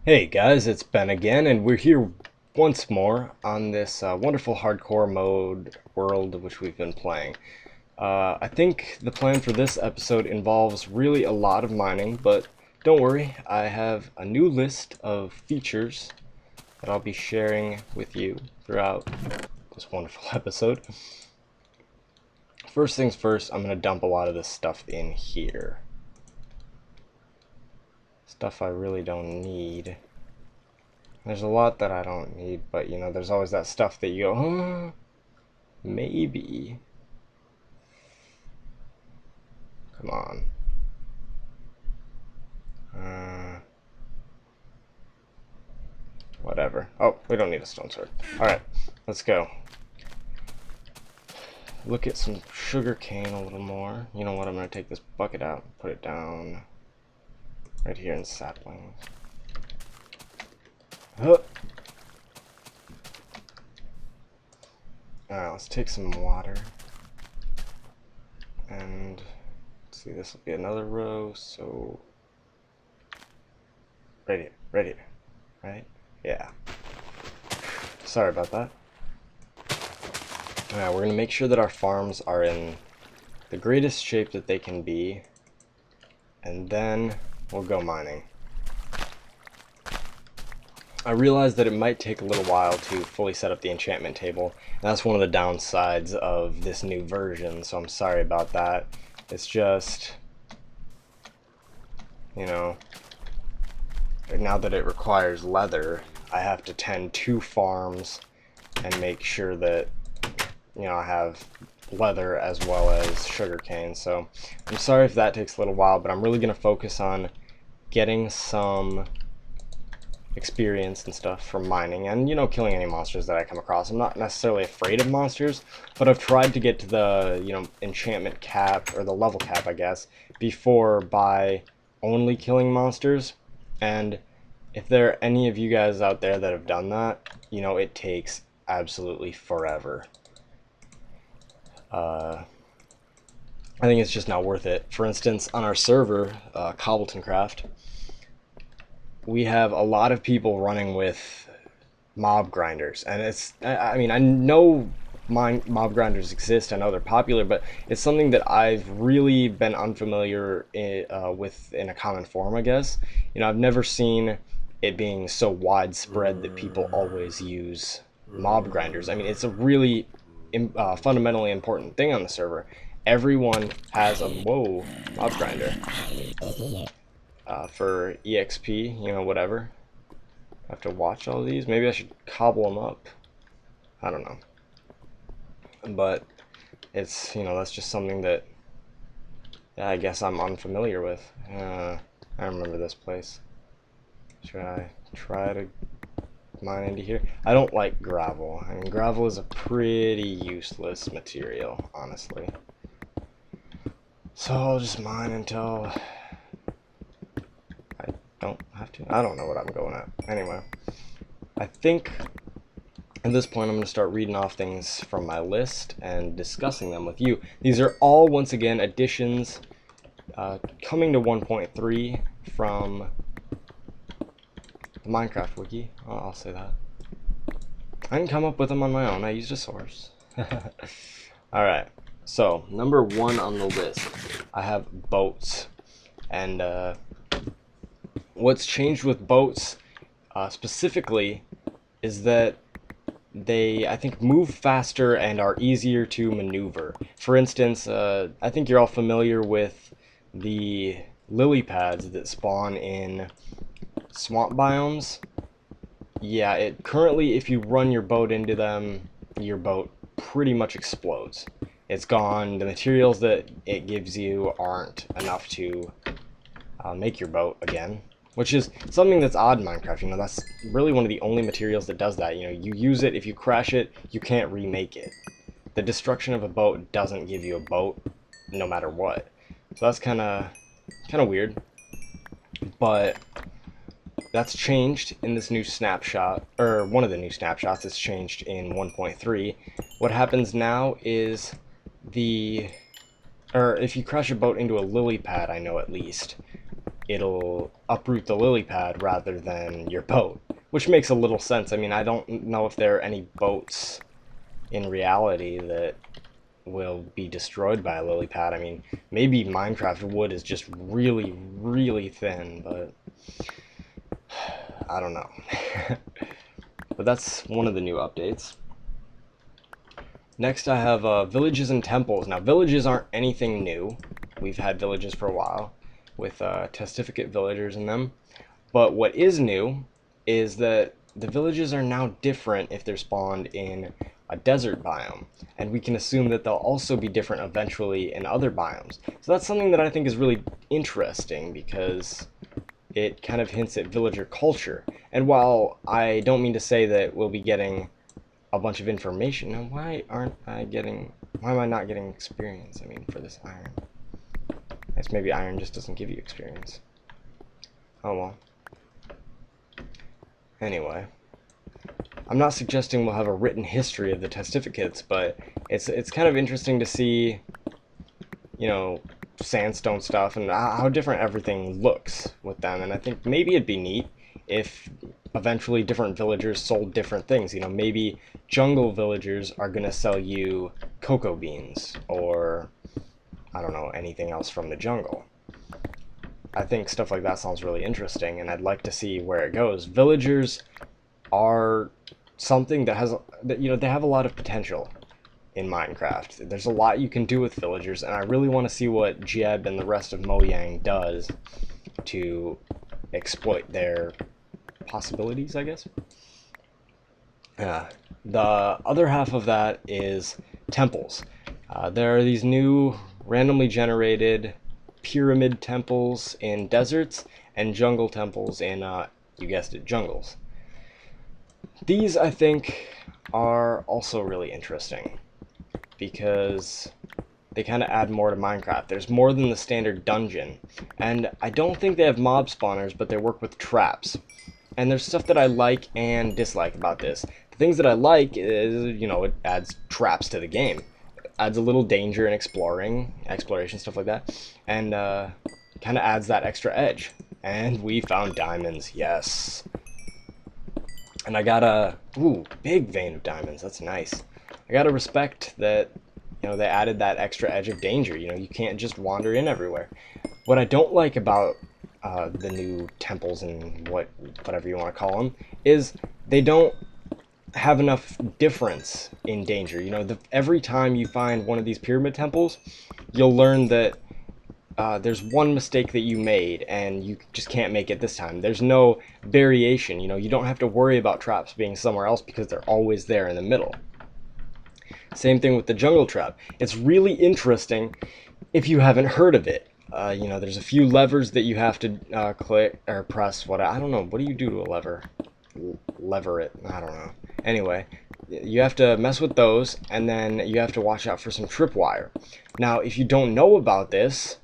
Hey guys, it's Ben again, and we're here once more on this wonderful hardcore mode world which we've been playing. I think the plan for this episode involves really a lot of mining, but don't worry, I have a new list of features that I'll be sharing with you throughout this wonderful episode. First things first, I'm going to dump a lot of this stuff in here. Stuff I really don't need. There's a lot that I don't need, but you know, there's always that stuff that you go, maybe. Come on. Whatever. Oh, we don't need a stone sword. Alright, let's go. Look at some sugar cane a little more. You know what, I'm going to take this bucket out, put it down right here in saplings. Alright, let's take some water. And let's see, this will be another row, so right here, right? Yeah. Sorry about that. Alright, we're going to make sure that our farms are in the greatest shape that they can be, and then we'll go mining. I realized that it might take a little while to fully set up the enchantment table, and that's one of the downsides of this new version, so I'm sorry about that. It's just, you know, now that it requires leather, I have to tend 2 farms and make sure that, you know, I have leather as well as sugarcane. So I'm sorry if that takes a little while, but I'm really going to focus on getting some experience and stuff from mining and, you know, killing any monsters that I come across. I'm not necessarily afraid of monsters, but I've tried to get to the, you know, enchantment cap, or the level cap, I guess, before by only killing monsters. And if there are any of you guys out there that have done that, you know, it takes absolutely forever. I think it's just not worth it. For instance, on our server, Cobbleton Craft, we have a lot of people running with mob grinders, and I mean, I know mob grinders exist, I know they're popular, but it's something that I've really been unfamiliar with in a common form, I guess. You know, I've never seen it being so widespread that people always use mob grinders. I mean, it's a really fundamentally important thing on the server. Everyone has a mob grinder for EXP, you know, whatever. I have to watch all these. Maybe I should cobble them up. I don't know. But it's, you know, that's just something that, yeah, I guess I'm unfamiliar with. I remember this place. Should I try to mine into here? I don't like gravel. I mean, gravel is a pretty useless material, honestly. So I'll just mine until I don't have to. I don't know what I'm going at. Anyway, I think at this point I'm going to start reading off things from my list and discussing them with you. These are all, once again, additions coming to 1.3 from the Minecraft wiki. I'll say that. I didn't come up with them on my own. I used a source. Alright, so number 1 on the list, I have boats. And what's changed with boats specifically is that they, I think, move faster and are easier to maneuver. For instance, I think you're all familiar with the lily pads that spawn in swamp biomes. Yeah, currently, if you run your boat into them, your boat pretty much explodes. It's gone. The materials that it gives you aren't enough to make your boat again, which is something that's odd in Minecraft. You know, that's really one of the only materials that does that. You know, you use it, if you crash it, you can't remake it. The destruction of a boat doesn't give you a boat, no matter what. So that's kind of weird. But that's changed in this new snapshot, or one of the new snapshots that's changed in 1.3. What happens now is if you crash a boat into a lily pad, I know at least, it'll uproot the lily pad rather than your boat, which makes a little sense. I mean, I don't know if there are any boats in reality that will be destroyed by a lily pad. I mean, maybe Minecraft wood is just really, really thin, but I don't know. But that's one of the new updates. Next I have villages and temples. Now, villages aren't anything new. We've had villages for a while with Testificate villagers in them. But what is new is that the villages are now different if they're spawned in a desert biome. And we can assume that they'll also be different eventually in other biomes. So that's something that I think is really interesting because it kind of hints at villager culture. And while I don't mean to say that we'll be getting a bunch of information, now why am I not getting experience? I mean, for this iron. I guess maybe iron just doesn't give you experience. Oh well. Anyway, I'm not suggesting we'll have a written history of the Testificates, but it's kind of interesting to see, you know, sandstone stuff and how different everything looks with them. And I think maybe it'd be neat if eventually different villagers sold different things. You know, maybe jungle villagers are gonna sell you cocoa beans or I don't know, anything else from the jungle. I think stuff like that sounds really interesting, and I'd like to see where it goes. Villagers are something that has, you know, they have a lot of potential in Minecraft. There's a lot you can do with villagers, and I really want to see what Jeb and the rest of Mojang does to exploit their possibilities, I guess. The other half of that is temples. There are these new randomly generated pyramid temples in deserts and jungle temples in, you guessed it, jungles. These, I think, are also really interesting because they kind of add more to Minecraft. There's more than the standard dungeon, and I don't think they have mob spawners, but they work with traps. And there's stuff that I like and dislike about this. The things that I like is, you know, it adds traps to the game. It adds a little danger in exploration, stuff like that, and kind of adds that extra edge. And we found diamonds, yes. And I got a big vein of diamonds. That's nice. I gotta respect that, you know, they added that extra edge of danger. You know, you can't just wander in everywhere. What I don't like about the new temples and whatever you want to call them is they don't have enough difference in danger. You know, every time you find one of these pyramid temples, you'll learn that there's one mistake that you made and you just can't make it this time. There's no variation. You know, you don't have to worry about traps being somewhere else because they're always there in the middle. Same thing with the jungle trap. It's really interesting if you haven't heard of it. You know, there's a few levers that you have to click or press. I don't know. What do you do to a lever? Lever it. I don't know. Anyway, you have to mess with those, and then you have to watch out for some tripwire. Now, if you don't know about this,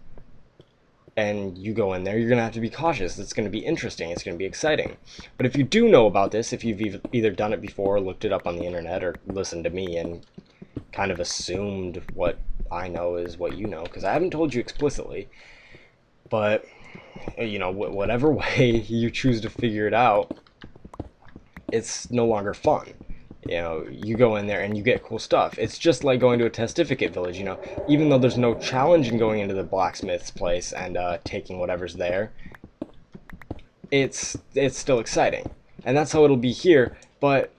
and you go in there, you're going to have to be cautious. It's going to be interesting. It's going to be exciting. But if you do know about this, if you've either done it before, looked it up on the internet, or listened to me and kind of assumed what I know is what you know, because I haven't told you explicitly, but, you know, whatever way you choose to figure it out, it's no longer fun. You know, you go in there and you get cool stuff. It's just like going to a Testificate village, you know. Even though there's no challenge in going into the blacksmith's place and taking whatever's there, it's still exciting. And that's how it'll be here, but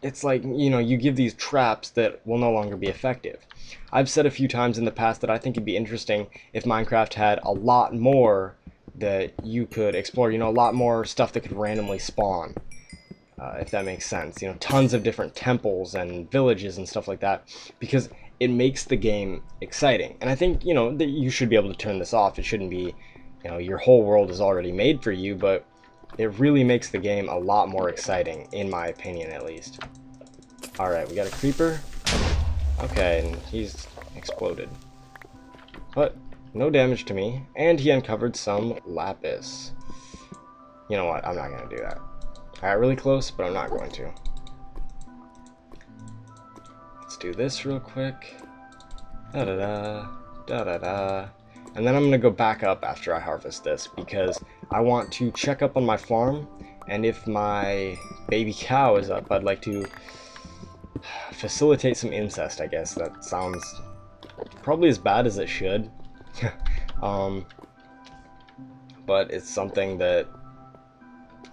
it's like, you know, you give these traps that will no longer be effective. I've said a few times in the past that I think it'd be interesting if Minecraft had a lot more that you could explore, you know, a lot more stuff that could randomly spawn. If that makes sense, you know, tons of different temples and villages and stuff like that, because it makes the game exciting. And I think, you know, that you should be able to turn this off. It shouldn't be, you know, your whole world is already made for you, but it really makes the game a lot more exciting, in my opinion, at least. Alright, we got a creeper. Okay, and he's exploded. But no damage to me, and he uncovered some lapis. You know what, I'm not going to do that. I got really close, but I'm not going to. Let's do this real quick. Da-da-da, da-da-da. And then I'm going to go back up after I harvest this because I want to check up on my farm, and if my baby cow is up, I'd like to facilitate some incest, I guess. That sounds probably as bad as it should. But it's something that,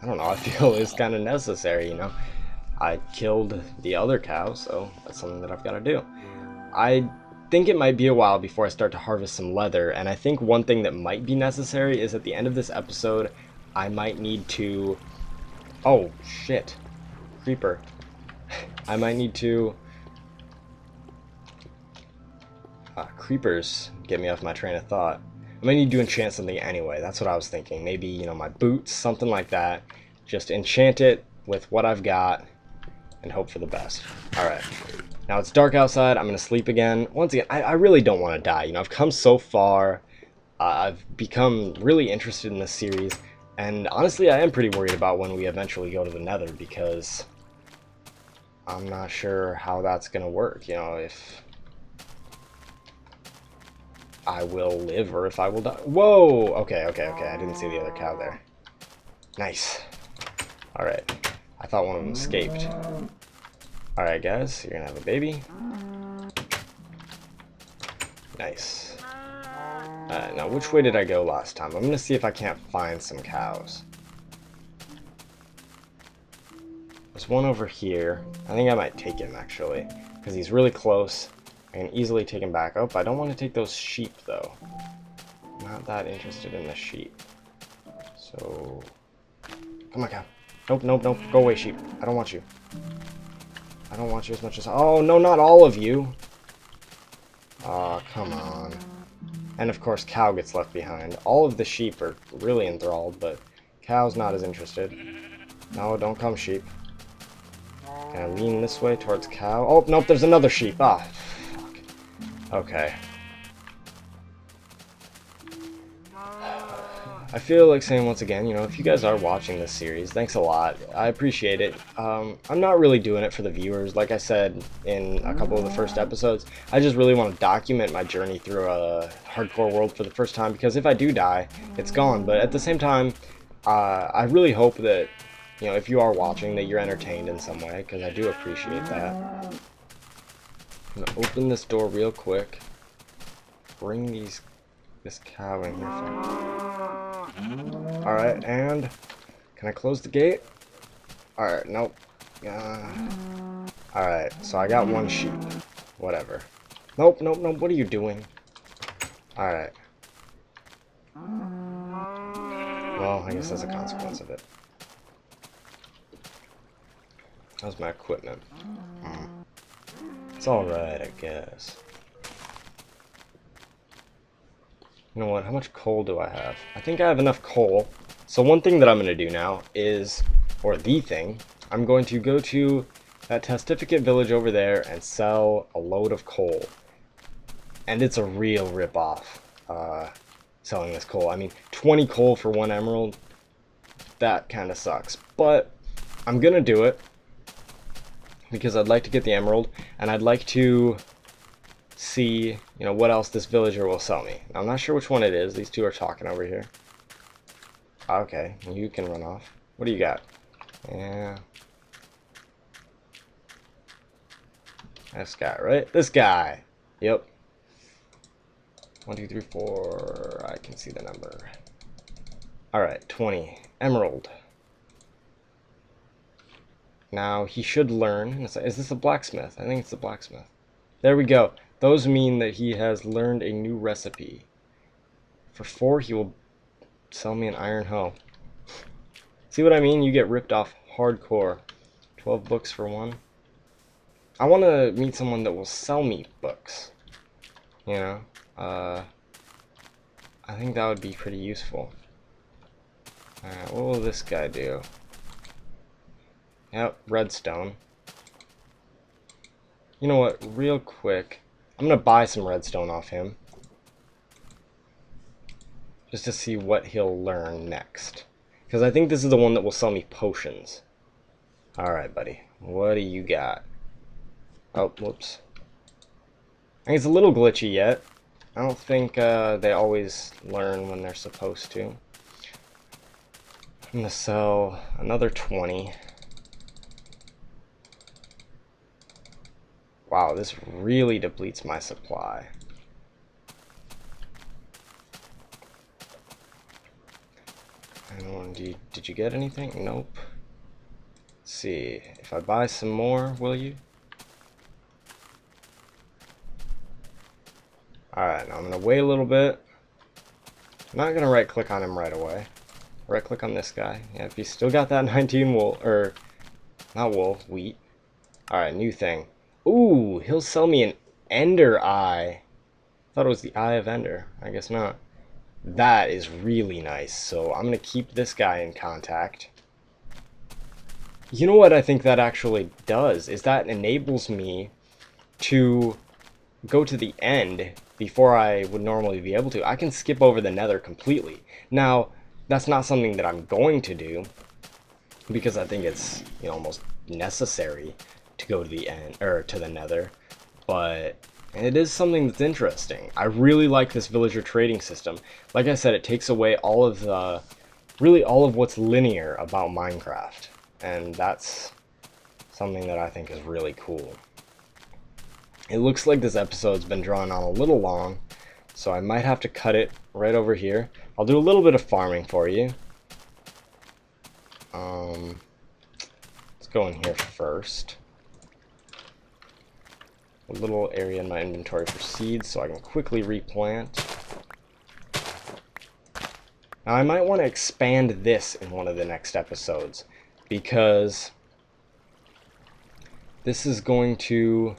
I don't know, I feel is kind of necessary, you know? I killed the other cow, so that's something that I've got to do. I think it might be a while before I start to harvest some leather, and I think one thing that might be necessary is at the end of this episode, I might need to... Oh, shit. Creeper. I might need to... creepers get me off my train of thought. I might need to enchant something anyway. That's what I was thinking. Maybe, you know, my boots, something like that. Just enchant it with what I've got and hope for the best. Alright. Now it's dark outside. I'm going to sleep again. Once again, I really don't want to die. You know, I've come so far. I've become really interested in this series. And honestly, I am pretty worried about when we eventually go to the Nether, because I'm not sure how that's going to work. You know, if I will live or if I will die. Whoa! Okay. I didn't see the other cow there. Nice. Alright. I thought one of them escaped. Alright, guys. You're gonna have a baby. Nice. Now, which way did I go last time? I'm gonna see if I can't find some cows. There's one over here. I think I might take him, actually, because he's really close. I can easily take him back. Oh, I don't want to take those sheep, though. I'm not that interested in the sheep. So... Come on, cow. Nope. Go away, sheep. I don't want you. I don't want you as much as... Oh, no, not all of you. Aw, come on. And, of course, cow gets left behind. All of the sheep are really enthralled, but cow's not as interested. No, don't come, sheep. Can I lean this way towards cow? Oh, nope, there's another sheep. Ah. Okay. I feel like saying once again, you know, if you guys are watching this series, thanks a lot. I appreciate it. I'm not really doing it for the viewers. Like I said in a couple of the first episodes, I just really want to document my journey through a hardcore world for the first time, because if I do die, it's gone. But at the same time, I really hope that, you know, if you are watching, that you're entertained in some way, because I do appreciate that. I'm gonna open this door real quick. Bring this cow in here. Alright, and can I close the gate? Alright, nope. Alright, so I got one sheep. Whatever. Nope. What are you doing? Alright. Well, I guess that's a consequence of it. How's my equipment? It's alright, I guess. You know what? How much coal do I have? I think I have enough coal. So one thing that I'm going to do now is, or the thing, I'm going to go to that Testificate village over there and sell a load of coal. And it's a real rip-off, selling this coal. I mean, 20 coal for 1 emerald, that kind of sucks. But I'm going to do it, because I'd like to get the emerald, and I'd like to see, you know, what else this villager will sell me. Now, I'm not sure which one it is. These two are talking over here. Okay, you can run off. What do you got? Yeah. This guy, right? This guy. Yep. 1, 2, 3, 4. I can see the number. Alright, 20. Emerald. Now, he should learn. Is this a blacksmith? I think it's a blacksmith. There we go. Those mean that he has learned a new recipe. For 4, he will sell me an iron hoe. See what I mean? You get ripped off hardcore. 12 books for 1. I want to meet someone that will sell me books. You know? I think that would be pretty useful. Alright, what will this guy do? Yep, redstone. You know what? Real quick, I'm going to buy some redstone off him. Just to see what he'll learn next. Because I think this is the one that will sell me potions. Alright, buddy. What do you got? Oh, whoops. I think it's a little glitchy yet. I don't think they always learn when they're supposed to. I'm going to sell another 20. Wow, this really depletes my supply. And did you get anything? Nope. Let's see. If I buy some more, will you? Alright, now I'm going to wait a little bit. I'm not going to right click on him right away. Right click on this guy. Yeah, if he's still got that 19 wool, or not wool, wheat. Alright, new thing. Ooh, he'll sell me an Ender Eye. I thought it was the Eye of Ender. I guess not. That is really nice. So I'm going to keep this guy in contact. You know what I think that actually does? Is that enables me to go to the end before I would normally be able to. I can skip over the nether completely. Now, that's not something that I'm going to do because I think it's, you know, almost necessary to go to the end, or to the nether, but it is something that's interesting. I really like this villager trading system. Like I said, it takes away all of the, really all of what's linear about Minecraft, and that's something that I think is really cool. It looks like this episode's been drawn on a little long, so I might have to cut it right over here. I'll do a little bit of farming for you. Let's go in here first. A little area in my inventory for seeds so I can quickly replant. Now I might want to expand this in one of the next episodes because this is going to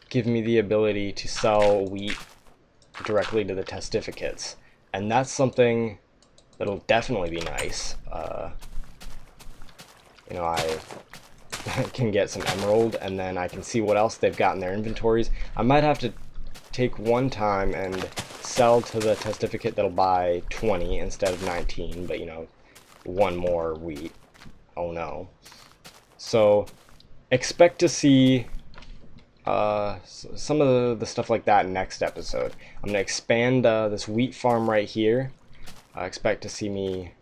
give me the ability to sell wheat directly to the Testificates, and that's something that'll definitely be nice. You know, I can get some emerald, and then I can see what else they've got in their inventories. I might have to take one time and sell to the Testificate that'll buy 20 instead of 19, but you know, one more wheat. Oh no. So expect to see some of the stuff like that next episode. I'm going to expand this wheat farm right here. I expect to see me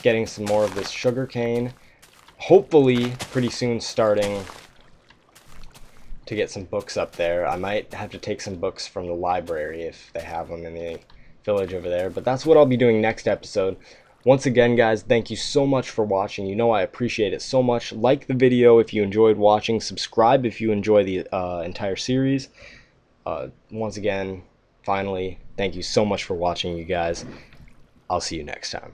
getting some more of this sugar cane. Hopefully pretty soon starting to get some books up there. I might have to take some books from the library if they have them in the village over there. But that's what I'll be doing next episode. Once again, guys, thank you so much for watching. You know I appreciate it so much. Like the video if you enjoyed watching. Subscribe if you enjoy the entire series. Once again, finally, thank you so much for watching, you guys. I'll see you next time.